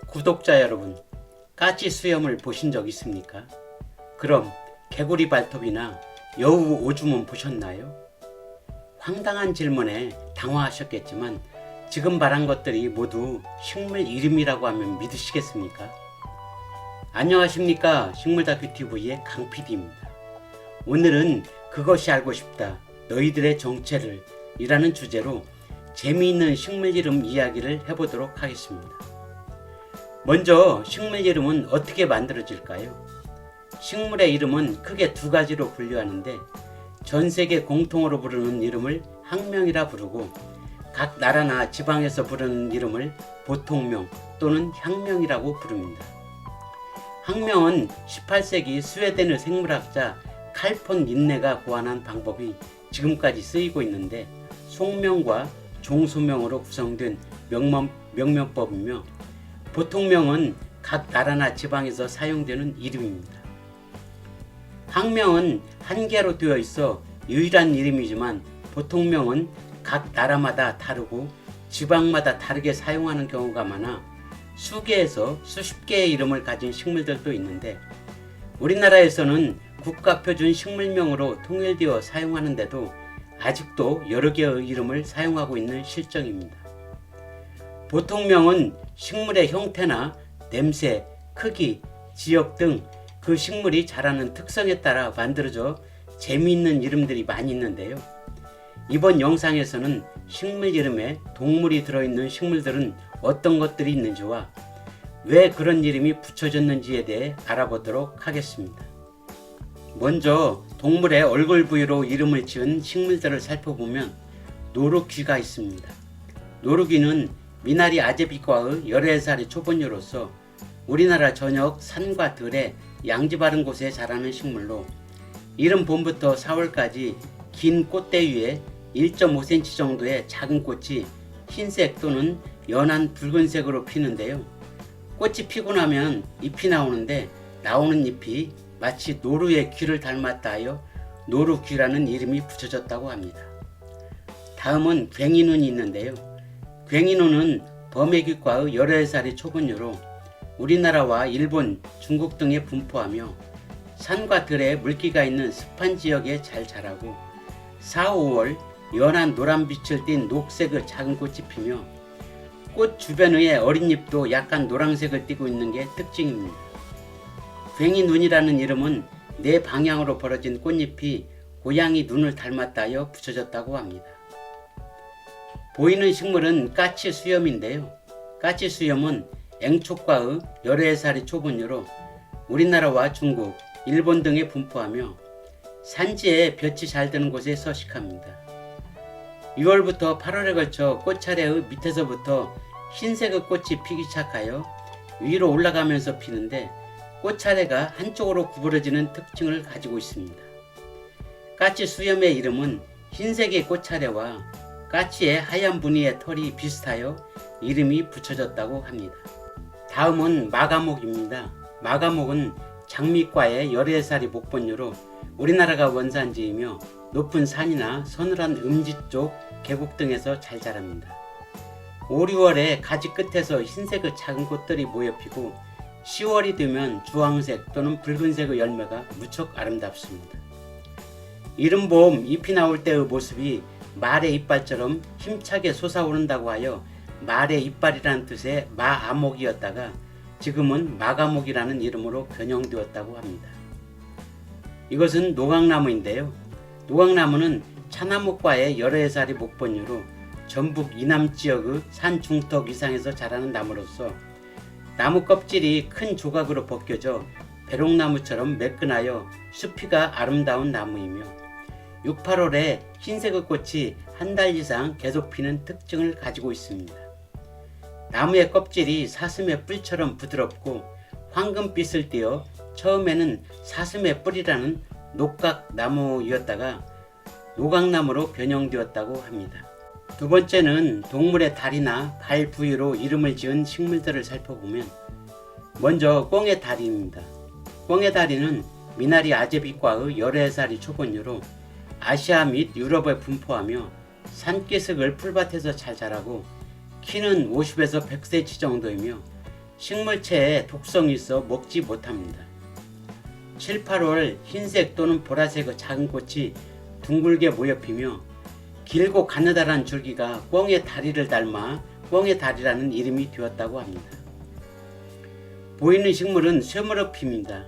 구독자 여러분, 까치 수염을 보신 적 있습니까? 그럼 개구리 발톱이나 여우 오줌은 보셨나요? 황당한 질문에 당황하셨겠지만 지금 말한 것들이 모두 식물 이름이라고 하면 믿으시겠습니까? 안녕하십니까, 식물다큐TV의 강PD입니다. 오늘은 그것이 알고 싶다, 너희들의 정체를 이라는 주제로 재미있는 식물 이름 이야기를 해보도록 하겠습니다. 먼저 식물 이름은 어떻게 만들어질까요? 식물의 이름은 크게 두 가지로 분류하는데 전 세계 공통으로 부르는 이름을 학명이라 부르고 각 나라나 지방에서 부르는 이름을 보통명 또는 향명이라고 부릅니다. 학명은 18세기 스웨덴의 생물학자 칼폰 린네가 고안한 방법이 지금까지 쓰이고 있는데 속명과 종소명으로 구성된 명명법이며 보통명은 각 나라나 지방에서 사용되는 이름입니다. 학명은 한 개로 되어 있어 유일한 이름이지만 보통명은 각 나라마다 다르고 지방마다 다르게 사용하는 경우가 많아 수개에서 수십 개의 이름을 가진 식물들도 있는데 우리나라에서는 국가표준 식물명으로 통일되어 사용하는데도 아직도 여러 개의 이름을 사용하고 있는 실정입니다. 보통명은 식물의 형태나 냄새, 크기, 지역 등 그 식물이 자라는 특성에 따라 만들어져 재미있는 이름들이 많이 있는데요. 이번 영상에서는 식물 이름에 동물이 들어있는 식물들은 어떤 것들이 있는지와 왜 그런 이름이 붙여졌는지에 대해 알아보도록 하겠습니다. 먼저 동물의 얼굴 부위로 이름을 지은 식물들을 살펴보면 노루귀가 있습니다. 노루귀는 미나리 아제비과의 11살의 초본류로서 우리나라 전역 산과 들에 양지 바른 곳에 자라는 식물로 이른 봄부터 4월까지 긴 꽃대 위에 1.5cm 정도의 작은 꽃이 흰색 또는 연한 붉은색으로 피는데요. 꽃이 피고 나면 잎이 나오는데 나오는 잎이 마치 노루의 귀를 닮았다 하여 노루귀라는 이름이 붙여졌다고 합니다. 다음은 괭이눈이 있는데요. 괭이눈은 범해귀과의 11살의 초본류로 우리나라와 일본, 중국 등에 분포하며 산과 들에 물기가 있는 습한 지역에 잘 자라고 4, 5월 연한 노란빛을 띤 녹색의 작은 꽃이 피며 꽃 주변의 어린 잎도 약간 노란색을 띠고 있는 게 특징입니다. 괭이눈이라는 이름은 네 방향으로 벌어진 꽃잎이 고양이 눈을 닮았다 하여 붙여졌다고 합니다. 보이는 식물은 까치 수염인데요. 까치 수염은 앵촉과의 11살의 초본류로 우리나라와 중국, 일본 등에 분포하며 산지에 볕이 잘 드는 곳에 서식합니다. 6월부터 8월에 걸쳐 꽃차례의 밑에서부터 흰색의 꽃이 피기 시작하여 위로 올라가면서 피는데 꽃차례가 한쪽으로 구부러지는 특징을 가지고 있습니다. 까치 수염의 이름은 흰색의 꽃차례와 까치의 하얀 무늬의 털이 비슷하여 이름이 붙여졌다고 합니다. 다음은 마가목입니다. 마가목은 장미과의 11살의 목본류로 우리나라가 원산지이며 높은 산이나 서늘한 음지 쪽 계곡 등에서 잘 자랍니다. 5, 6월에 가지 끝에서 흰색의 작은 꽃들이 모여 피고 10월이 되면 주황색 또는 붉은색의 열매가 무척 아름답습니다. 이른 봄 잎이 나올 때의 모습이 말의 이빨처럼 힘차게 솟아오른다고 하여 말의 이빨이라는 뜻의 마아목이었다가 지금은 마가목이라는 이름으로 변형되었다고 합니다. 이것은 노각나무인데요. 노각나무는 차나무과의 11살의 목본류로 전북 이남 지역의 산 중턱 이상에서 자라는 나무로서 나무 껍질이 큰 조각으로 벗겨져 배롱나무처럼 매끈하여 수피가 아름다운 나무이며 6, 8월에 흰색의 꽃이 한 달 이상 계속 피는 특징을 가지고 있습니다. 나무의 껍질이 사슴의 뿔처럼 부드럽고 황금빛을 띠어 처음에는 사슴의 뿔이라는 녹각나무였다가 노각나무로 변형되었다고 합니다. 두 번째는 동물의 다리나 발 부위로 이름을 지은 식물들을 살펴보면 먼저 꿩의 다리입니다. 꿩의 다리는 미나리 아제비과의 11살의 초본류로 아시아 및 유럽에 분포하며 산기슭을 풀밭에서 잘 자라고 키는 50에서 100cm 정도이며 식물체에 독성이 있어 먹지 못합니다. 7, 8월 흰색 또는 보라색의 작은 꽃이 둥글게 모여 피며 길고 가느다란 줄기가 꿩의 다리를 닮아 꿩의 다리라는 이름이 되었다고 합니다. 보이는 식물은 쇠무릎입니다.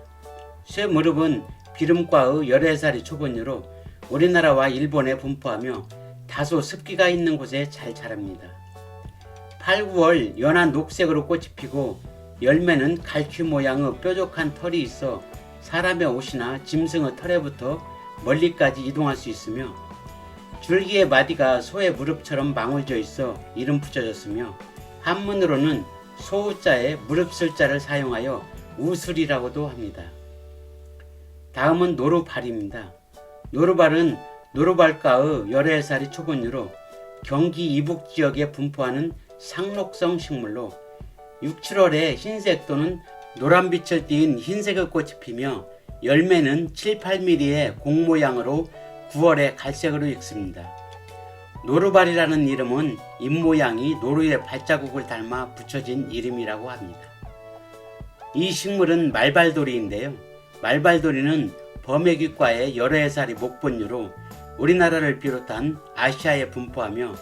쇠무릎은 비름과의 11살이 초본류로 우리나라와 일본에 분포하며 다소 습기가 있는 곳에 잘 자랍니다. 8, 9월 연한 녹색으로 꽃이 피고 열매는 갈퀴 모양의 뾰족한 털이 있어 사람의 옷이나 짐승의 털에부터 멀리까지 이동할 수 있으며 줄기의 마디가 소의 무릎처럼 망울져 있어 이름 붙여졌으며 한문으로는 소우자에 무릅쓸자를 사용하여 우술이라고도 합니다. 다음은 노루발입니다. 노루발은 노루발과의 11살이 초본류로 경기 이북 지역에 분포하는 상록성 식물로 6, 7월에 흰색 또는 노란빛을 띤 흰색의 꽃이 피며 열매는 7, 8mm의 공 모양으로 9월에 갈색으로 익습니다. 노루발이라는 이름은 잎모양이 노루의 발자국을 닮아 붙여진 이름이라고 합니다. 이 식물은 말발도리인데요. 말발도리는 범해귀과의 11살이 목본류로 우리나라를 비롯한 아시아에 분포하며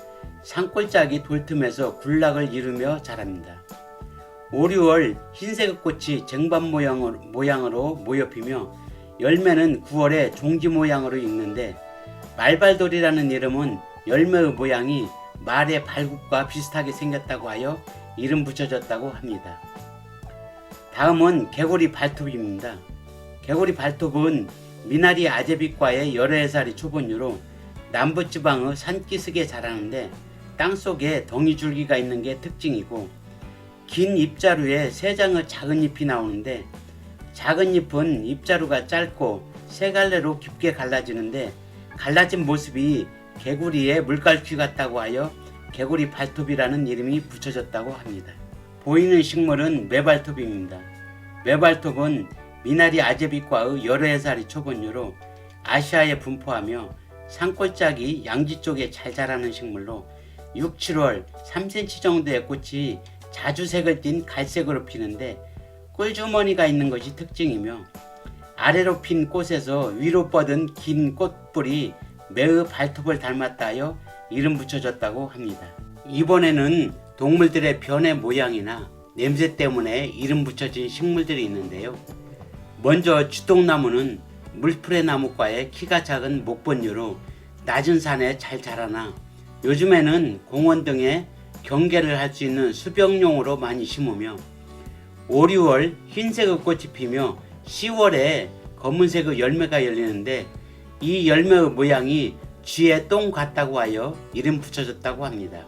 산골짜기 돌틈에서 군락을 이루며 자랍니다. 5, 6월 흰색 꽃이 쟁반 모양으로 모여 피며 열매는 9월에 종지 모양으로 익는데 말발돌이라는 이름은 열매의 모양이 말의 발굽과 비슷하게 생겼다고 하여 이름 붙여졌다고 합니다. 다음은 개구리 발톱입니다. 개구리 발톱은 미나리 아제비과의 11살이 초본류로 남부지방의 산기슭에 자라는데 땅속에 덩이줄기가 있는 게 특징이고 긴 잎자루에 3장의 작은 잎이 나오는데 작은 잎은 잎자루가 짧고 세 갈래로 깊게 갈라지는데 갈라진 모습이 개구리의 물갈퀴 같다고 하여 개구리 발톱이라는 이름이 붙여졌다고 합니다. 보이는 식물은 매발톱입니다. 매발톱은 미나리 아제비과의 11살이 초본류로 아시아에 분포하며 산골짜기 양지 쪽에 잘 자라는 식물로 6, 7월 3cm 정도의 꽃이 자주색을 띤 갈색으로 피는데 꿀주머니가 있는 것이 특징이며 아래로 핀 꽃에서 위로 뻗은 긴 꽃뿔이 매의 발톱을 닮았다 하여 이름 붙여졌다고 합니다. 이번에는 동물들의 변의 모양이나 냄새 때문에 이름 붙여진 식물들이 있는데요. 먼저 주동나무는 물풀의 나무과의 키가 작은 목본류로 낮은 산에 잘 자라나 요즘에는 공원 등에 경계를 할 수 있는 수병용으로 많이 심으며 5, 6월 흰색의 꽃이 피며 10월에 검은색의 열매가 열리는데 이 열매의 모양이 쥐의 똥 같다고 하여 이름 붙여졌다고 합니다.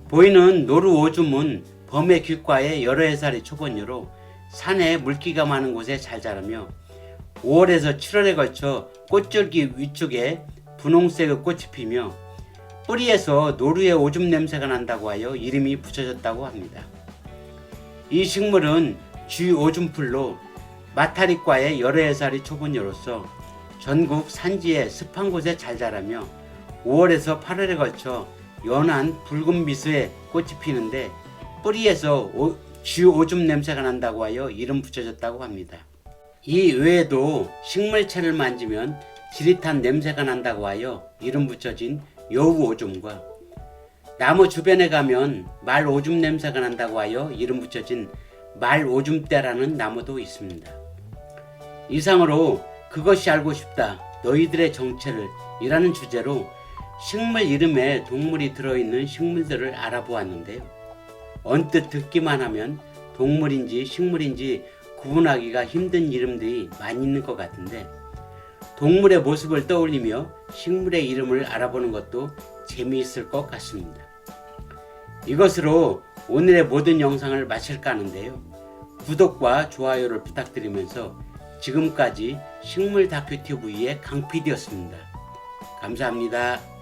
보이는 노루오줌은 범해귀과의 11살이 초본류로 산에 물기가 많은 곳에 잘 자라며 5월에서 7월에 걸쳐 꽃줄기 위쪽에 분홍색의 꽃이 피며 뿌리에서 노루의 오줌 냄새가 난다고 하여 이름이 붙여졌다고 합니다. 이 식물은 쥐오줌풀로 마타리과의 11살이 초본류로서 전국 산지의 습한 곳에 잘 자라며 5월에서 8월에 걸쳐 연한 붉은 미수의 꽃이 피는데 뿌리에서 쥐오줌 냄새가 난다고 하여 이름 붙여졌다고 합니다. 이 외에도 식물체를 만지면 지릿한 냄새가 난다고 하여 이름 붙여진 여우오줌과 나무 주변에 가면 말오줌 냄새가 난다고 하여 이름 붙여진 말오줌대라는 나무도 있습니다. 이상으로 그것이 알고 싶다 너희들의 정체를 이라는 주제로 식물 이름에 동물이 들어있는 식물들을 알아보았는데요. 언뜻 듣기만 하면 동물인지 식물인지 구분하기가 힘든 이름들이 많이 있는 것 같은데 동물의 모습을 떠올리며 식물의 이름을 알아보는 것도 재미있을 것 같습니다. 이것으로 오늘의 모든 영상을 마칠까 하는데요. 구독과 좋아요를 부탁드리면서 지금까지 식물 다큐TV의 강PD였습니다. 감사합니다.